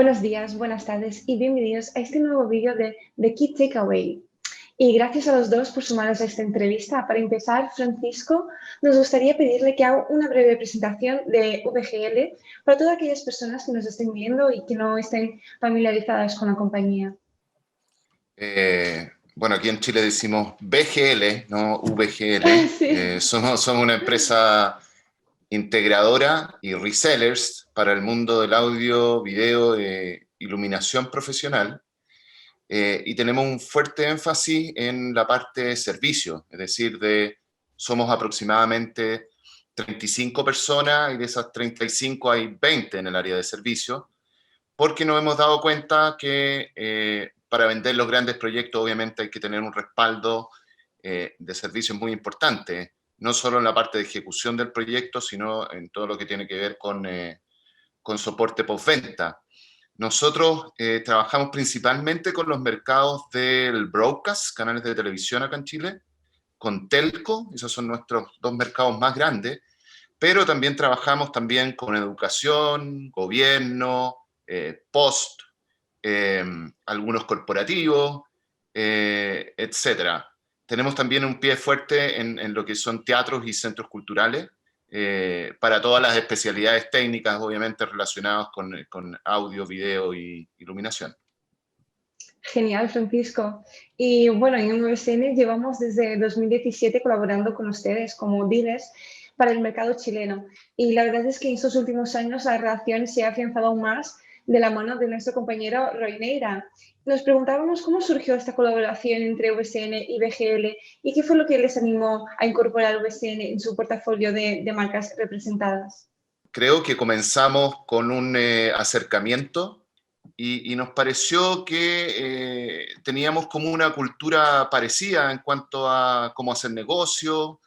Buenos días, buenas tardes y bienvenidos a este nuevo vídeo de The Key Takeaway. Y gracias a los dos por sumaros a esta entrevista. Para empezar, Francisco, nos gustaría pedirle que haga una breve presentación de VGL para todas aquellas personas que nos estén viendo y que no estén familiarizadas con la compañía. Bueno, aquí en Chile decimos BGL, no VGL. Sí. Somos una empresa integradora y resellers para el mundo del audio, video e iluminación profesional. Y tenemos un fuerte énfasis en la parte de servicio, es decir, somos aproximadamente 35 personas y de esas 35 hay 20 en el área de servicio, porque nos hemos dado cuenta que para vender los grandes proyectos obviamente hay que tener un respaldo de servicios muy importante, no solo en la parte de ejecución del proyecto, sino en todo lo que tiene que ver con soporte postventa. Nosotros trabajamos principalmente con los mercados del broadcast, canales de televisión acá en Chile, con telco, esos son nuestros dos mercados más grandes, pero también trabajamos también con educación, gobierno, post, algunos corporativos, etcétera. Tenemos también un pie fuerte en lo que son teatros y centros culturales, para todas las especialidades técnicas, obviamente relacionadas con audio, video y iluminación. Genial, Francisco. Y bueno, en MVCN llevamos desde 2017 colaborando con ustedes como dealers para el mercado chileno. Y la verdad es que en estos últimos años la relación se ha afianzado aún más de la mano de nuestro compañero Roy Neira. Nos preguntábamos cómo surgió esta colaboración entre VSN y BGL y qué fue lo que les animó a incorporar VSN en su portafolio de marcas representadas. Creo que comenzamos con un acercamiento y nos pareció que teníamos como una cultura parecida en cuanto a cómo hacer negocio,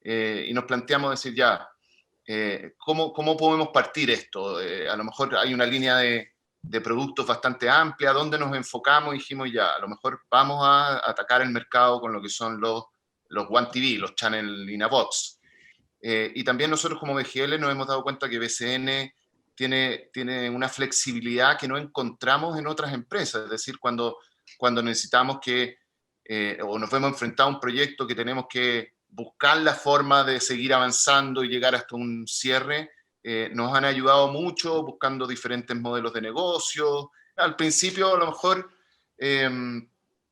y nos planteamos decir ya, ¿cómo podemos partir esto? A lo mejor hay una línea de productos bastante amplia, ¿dónde nos enfocamos? Y dijimos ya, a lo mejor vamos a atacar el mercado con lo que son los One TV, los Channel in a Box. Y también nosotros como BGL nos hemos dado cuenta que BCN tiene una flexibilidad que no encontramos en otras empresas. Es decir, cuando necesitamos o nos vemos enfrentados a un proyecto que tenemos que buscar la forma de seguir avanzando y llegar hasta un cierre, nos han ayudado mucho buscando diferentes modelos de negocio. Al principio, a lo mejor,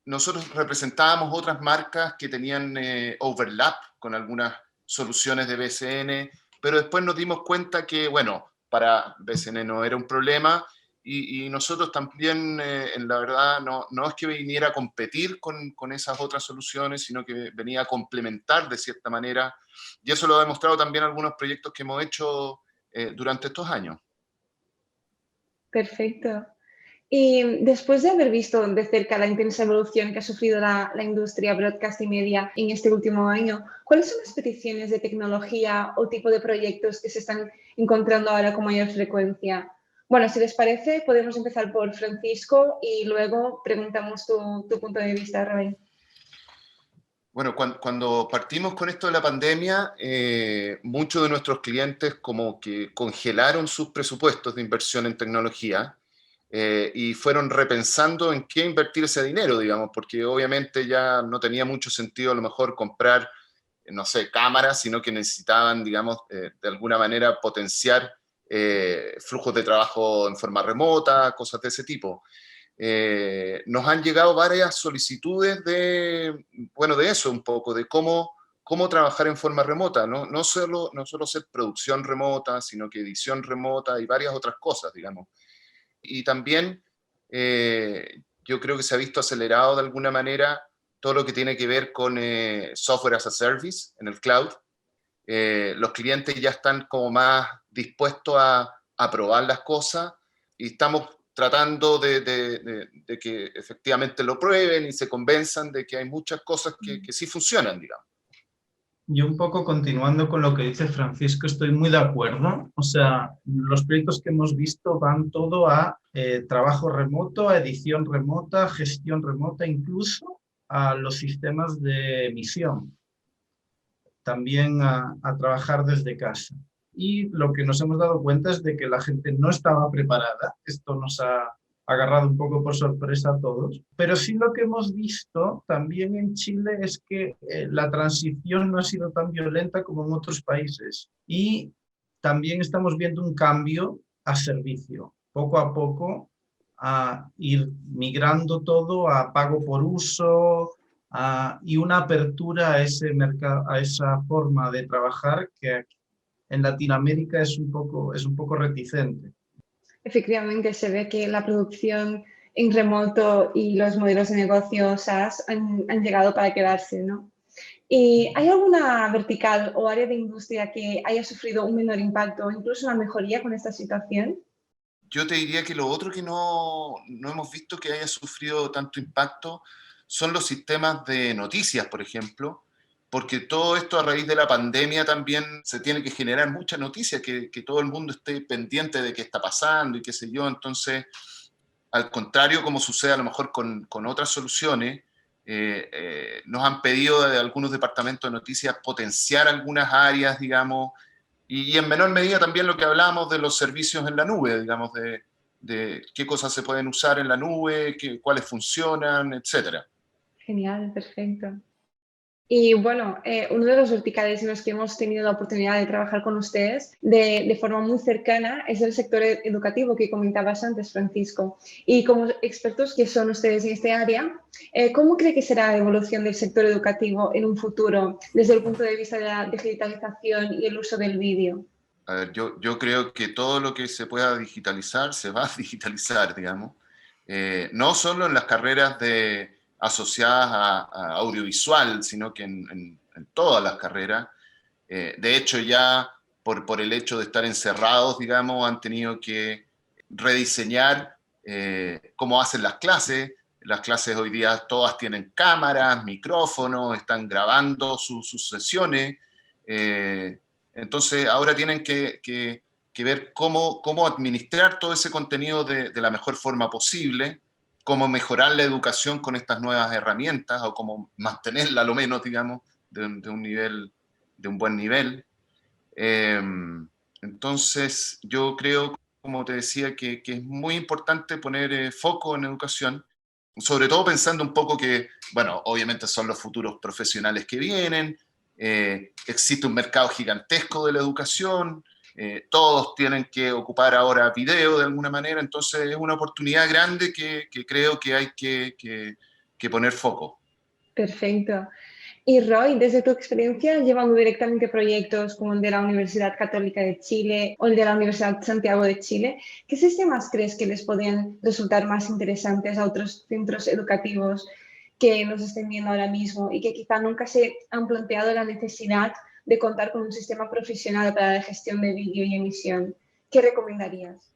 nosotros representábamos otras marcas que tenían overlap con algunas soluciones de BCN, pero después nos dimos cuenta que, bueno, para BCN no era un problema y nosotros también, en la verdad, no es que viniera a competir con esas otras soluciones, sino que venía a complementar de cierta manera, y eso lo ha demostrado también algunos proyectos que hemos hecho durante estos años. Perfecto. Y después de haber visto de cerca la intensa evolución que ha sufrido la industria broadcast y media en este último año, ¿cuáles son las peticiones de tecnología o tipo de proyectos que se están encontrando ahora con mayor frecuencia? Bueno, si les parece, podemos empezar por Francisco y luego preguntamos tu punto de vista, Rubén. Bueno, cuando partimos con esto de la pandemia, muchos de nuestros clientes como que congelaron sus presupuestos de inversión en tecnología, y fueron repensando en qué invertir ese dinero, digamos, porque obviamente ya no tenía mucho sentido a lo mejor comprar, no sé, cámaras, sino que necesitaban, digamos, de alguna manera potenciar flujos de trabajo en forma remota, cosas de ese tipo. Nos han llegado varias solicitudes bueno, de eso un poco, de cómo trabajar en forma remota, no solo hacer producción remota, sino que edición remota y varias otras cosas, digamos. Y también yo creo que se ha visto acelerado de alguna manera todo lo que tiene que ver con software as a service en el cloud. Los clientes ya están como más dispuestos a probar las cosas y estamos tratando de que efectivamente lo prueben y se convenzan de que hay muchas cosas que sí funcionan, digamos. Yo un poco continuando con lo que dice Francisco, estoy muy de acuerdo. O sea, los proyectos que hemos visto van todo a trabajo remoto, a edición remota, gestión remota, incluso a los sistemas de emisión. También a trabajar desde casa. y lo que nos hemos dado cuenta es de que la gente no estaba preparada. Esto nos ha agarrado un poco por sorpresa a todos, pero sí lo que hemos visto también en Chile es que la transición no ha sido tan violenta como en otros países y también estamos viendo un cambio a servicio, poco a poco a ir migrando todo a pago por uso y una apertura a ese mercado, a esa forma de trabajar que en Latinoamérica es un poco reticente. Efectivamente, se ve que la producción en remoto y los modelos de negocio SaaS han llegado para quedarse, ¿no? ¿Y hay alguna vertical o área de industria que haya sufrido un menor impacto o incluso una mejoría con esta situación? Yo te diría que lo otro que no hemos visto que haya sufrido tanto impacto son los sistemas de noticias, por ejemplo, porque todo esto a raíz de la pandemia también se tiene que generar mucha noticia, que todo el mundo esté pendiente de qué está pasando y qué sé yo. Entonces, al contrario, como sucede a lo mejor con otras soluciones, nos han pedido de algunos departamentos de noticias potenciar algunas áreas, digamos, y en menor medida también lo que hablábamos de los servicios en la nube, digamos, de qué cosas se pueden usar en la nube, cuáles funcionan, etcétera. Genial, perfecto. Y bueno, uno de los verticales en los que hemos tenido la oportunidad de trabajar con ustedes de forma muy cercana es el sector educativo que comentabas antes, Francisco. Y como expertos que son ustedes en este área, ¿cómo cree que será la evolución del sector educativo en un futuro desde el punto de vista de la digitalización y el uso del vídeo? A ver, yo creo que todo lo que se pueda digitalizar se va a digitalizar, digamos. No solo en las carreras asociadas a audiovisual, sino que en todas las carreras. De hecho, ya por el hecho de estar encerrados, digamos, han tenido que rediseñar cómo hacen las clases. Las clases hoy día todas tienen cámaras, micrófonos, están grabando sus sesiones. Eh, entonces, ahora tienen que ver cómo administrar todo ese contenido de la mejor forma posible, cómo mejorar la educación con estas nuevas herramientas o cómo mantenerla, a lo menos, digamos, de un nivel, de un buen nivel. Eh, entonces, yo creo, como te decía, que es muy importante poner foco en educación, sobre todo pensando un poco que, bueno, obviamente son los futuros profesionales que vienen, existe un mercado gigantesco de la educación, todos tienen que ocupar ahora video de alguna manera, entonces es una oportunidad grande que creo que hay que poner foco. Perfecto. Y Roy, desde tu experiencia llevando directamente proyectos como el de la Universidad Católica de Chile o el de la Universidad Santiago de Chile, ¿qué sistemas crees que les podrían resultar más interesantes a otros centros educativos que nos estén viendo ahora mismo y que quizá nunca se han planteado la necesidad de contar con un sistema profesional para la gestión de vídeo y emisión? ¿Qué recomendarías?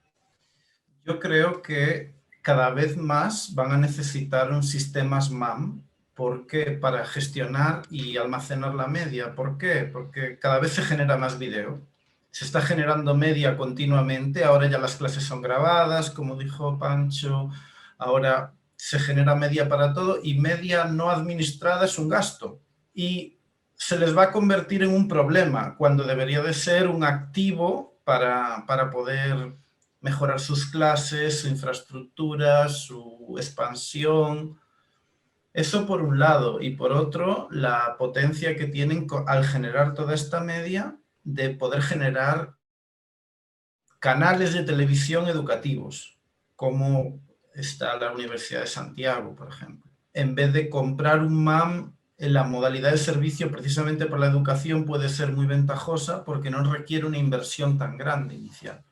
Yo creo que cada vez más van a necesitar un sistema SMAM porque para gestionar y almacenar la media. ¿Por qué? Porque cada vez se genera más video. Se está generando media continuamente. Ahora ya las clases son grabadas, como dijo Pancho. Ahora se genera media para todo y media no administrada es un gasto. Y se les va a convertir en un problema cuando debería de ser un activo para poder mejorar sus clases, su infraestructura, su expansión. Eso por un lado. Y por otro, la potencia que tienen al generar toda esta media de poder generar canales de televisión educativos, como está la Universidad de Santiago, por ejemplo. En vez de comprar un MAM, en la modalidad de servicio, precisamente por la educación, puede ser muy ventajosa porque no requiere una inversión tan grande inicial.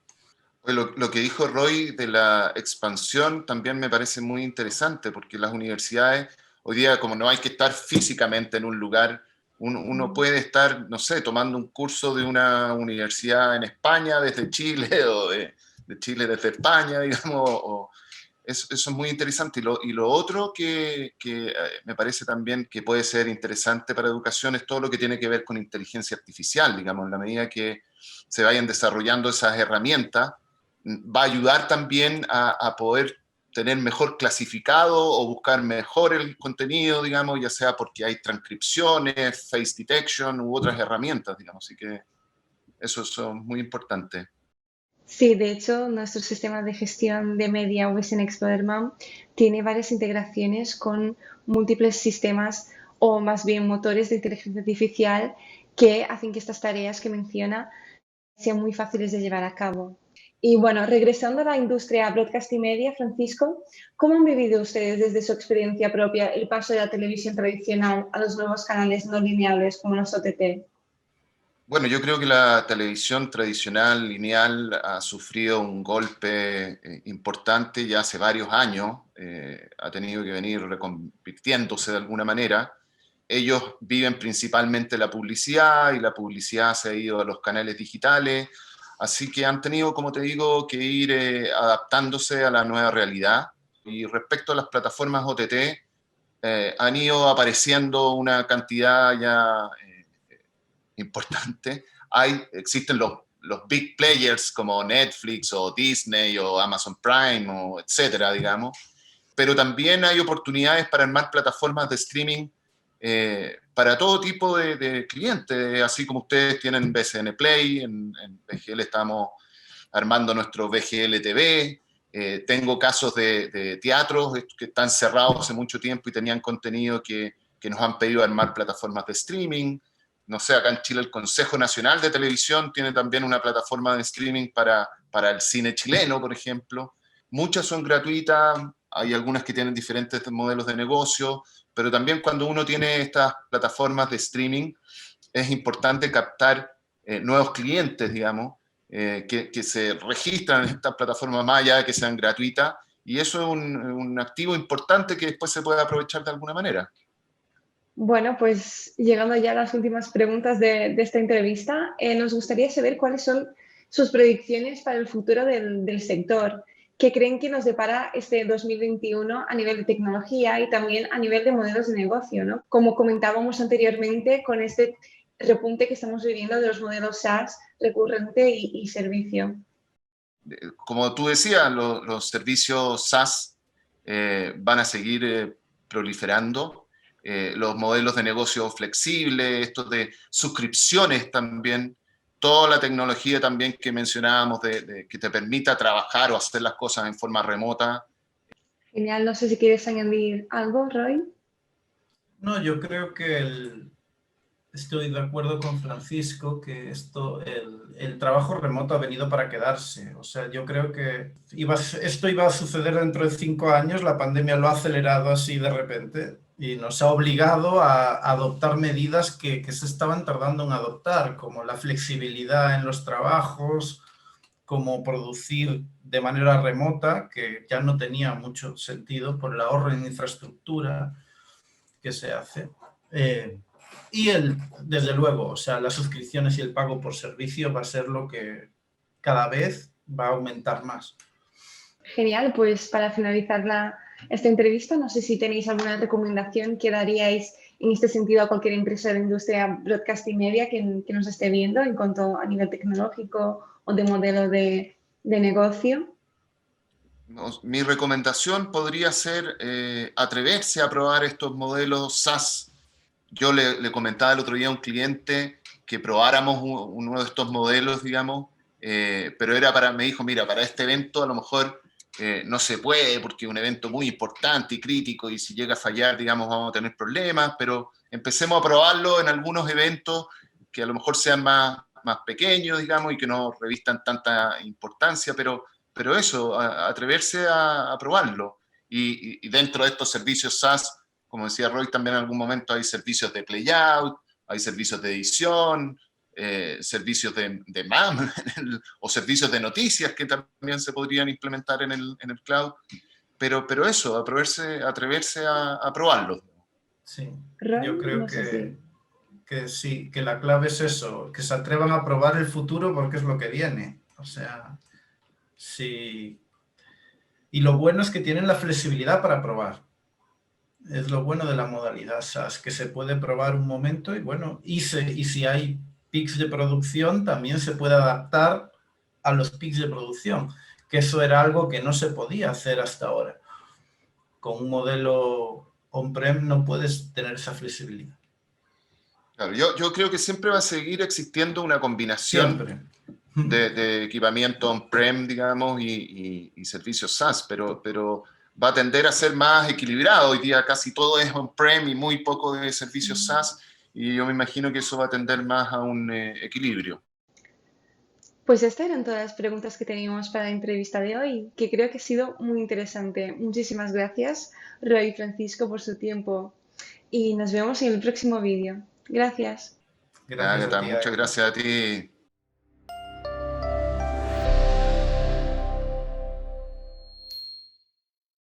Lo que dijo Roy de la expansión también me parece muy interesante, porque las universidades, hoy día como no hay que estar físicamente en un lugar, uno puede estar, no sé, tomando un curso de una universidad en España desde Chile, o de Chile desde España, digamos, eso es muy interesante. Y lo otro que me parece también que puede ser interesante para educación es todo lo que tiene que ver con inteligencia artificial, digamos, en la medida que se vayan desarrollando esas herramientas, va a ayudar también a poder tener mejor clasificado o buscar mejor el contenido, digamos, ya sea porque hay transcripciones, face detection u otras herramientas, digamos. Así que Eso es muy importante. Sí, de hecho, nuestro sistema de gestión de media VSN Explorer MAM tiene varias integraciones con múltiples sistemas o más bien motores de inteligencia artificial que hacen que estas tareas que menciona sean muy fáciles de llevar a cabo. Y bueno, regresando a la industria broadcast y media, Francisco, ¿cómo han vivido ustedes desde su experiencia propia el paso de la televisión tradicional a los nuevos canales no lineales como los OTT? Bueno, yo creo que la televisión tradicional, lineal, ha sufrido un golpe importante ya hace varios años. Ha tenido que venir reconvirtiéndose de alguna manera. Ellos viven principalmente la publicidad y la publicidad se ha ido a los canales digitales. Así que han tenido, como te digo, que ir adaptándose a la nueva realidad. Y respecto a las plataformas OTT, han ido apareciendo una cantidad ya importante. Existen los big players como Netflix o Disney o Amazon Prime o etcétera, digamos, pero también hay oportunidades para armar plataformas de streaming para todo tipo de clientes, así como ustedes tienen BCN Play, en VGL estamos armando nuestro VGL TV. Tengo casos de teatros que están cerrados hace mucho tiempo y tenían contenido que nos han pedido armar plataformas de streaming. No sé, acá en Chile el Consejo Nacional de Televisión tiene también una plataforma de streaming para el cine chileno, por ejemplo. Muchas son gratuitas, hay algunas que tienen diferentes modelos de negocio, pero también cuando uno tiene estas plataformas de streaming, es importante captar nuevos clientes, digamos, que se registran en estas plataformas más allá de que sean gratuitas, y eso es un activo importante que después se puede aprovechar de alguna manera. Bueno, pues llegando ya a las últimas preguntas de esta entrevista, nos gustaría saber cuáles son sus predicciones para el futuro del sector. ¿Qué creen que nos depara este 2021 a nivel de tecnología y también a nivel de modelos de negocio, ¿no? Como comentábamos anteriormente, con este repunte que estamos viviendo de los modelos SaaS, recurrente y servicio. Como tú decías, los servicios SaaS van a seguir proliferando. Los modelos de negocio flexibles, estos de suscripciones también, toda la tecnología también que mencionábamos que te permita trabajar o hacer las cosas en forma remota. Genial, no sé si quieres añadir algo, Roy. No, yo creo que estoy de acuerdo con Francisco que el trabajo remoto ha venido para quedarse. O sea, yo creo que esto iba a suceder dentro de 5 años, la pandemia lo ha acelerado así de repente y nos ha obligado a adoptar medidas que se estaban tardando en adoptar, como la flexibilidad en los trabajos, como producir de manera remota, que ya no tenía mucho sentido por el ahorro en infraestructura que se hace. Y desde luego, o sea, las suscripciones y el pago por servicio va a ser lo que cada vez va a aumentar más. Genial, pues para finalizar esta entrevista, no sé si tenéis alguna recomendación que daríais en este sentido a cualquier empresa de la industria broadcast y media que nos esté viendo en cuanto a nivel tecnológico o de modelo de negocio. Mi recomendación podría ser atreverse a probar estos modelos SaaS. Yo le comentaba el otro día a un cliente que probáramos uno de estos modelos, digamos, pero me dijo, mira, para este evento a lo mejor no se puede porque es un evento muy importante y crítico y si llega a fallar, digamos, vamos a tener problemas, pero empecemos a probarlo en algunos eventos que a lo mejor sean más pequeños, digamos, y que no revistan tanta importancia, pero eso, atreverse a probarlo. Y dentro de estos servicios SaaS, como decía Roy, también en algún momento hay servicios de playout, hay servicios de edición, servicios de MAM o servicios de noticias que también se podrían implementar en el cloud. Pero eso, atreverse a probarlo. Sí, Roy, yo creo no sé si... que sí, que la clave es eso, que se atrevan a probar el futuro porque es lo que viene. O sea, sí. Y lo bueno es que tienen la flexibilidad para probar. Es lo bueno de la modalidad SaaS, que se puede probar un momento y bueno, y si hay pics de producción, también se puede adaptar a los pics de producción, que eso era algo que no se podía hacer hasta ahora. Con un modelo on-prem no puedes tener esa flexibilidad. Claro, yo creo que siempre va a seguir existiendo una combinación Siempre. de equipamiento on-prem, digamos, y servicios SaaS, pero va a tender a ser más equilibrado. Hoy día casi todo es on-prem y muy poco de servicios SaaS, y yo me imagino que eso va a tender más a un equilibrio. Pues estas eran todas las preguntas que teníamos para la entrevista de hoy, que creo que ha sido muy interesante. Muchísimas gracias, Roy y Francisco, por su tiempo. Y nos vemos en el próximo vídeo. Gracias. Gracias a ti, Muchas Agatha. gracias a ti.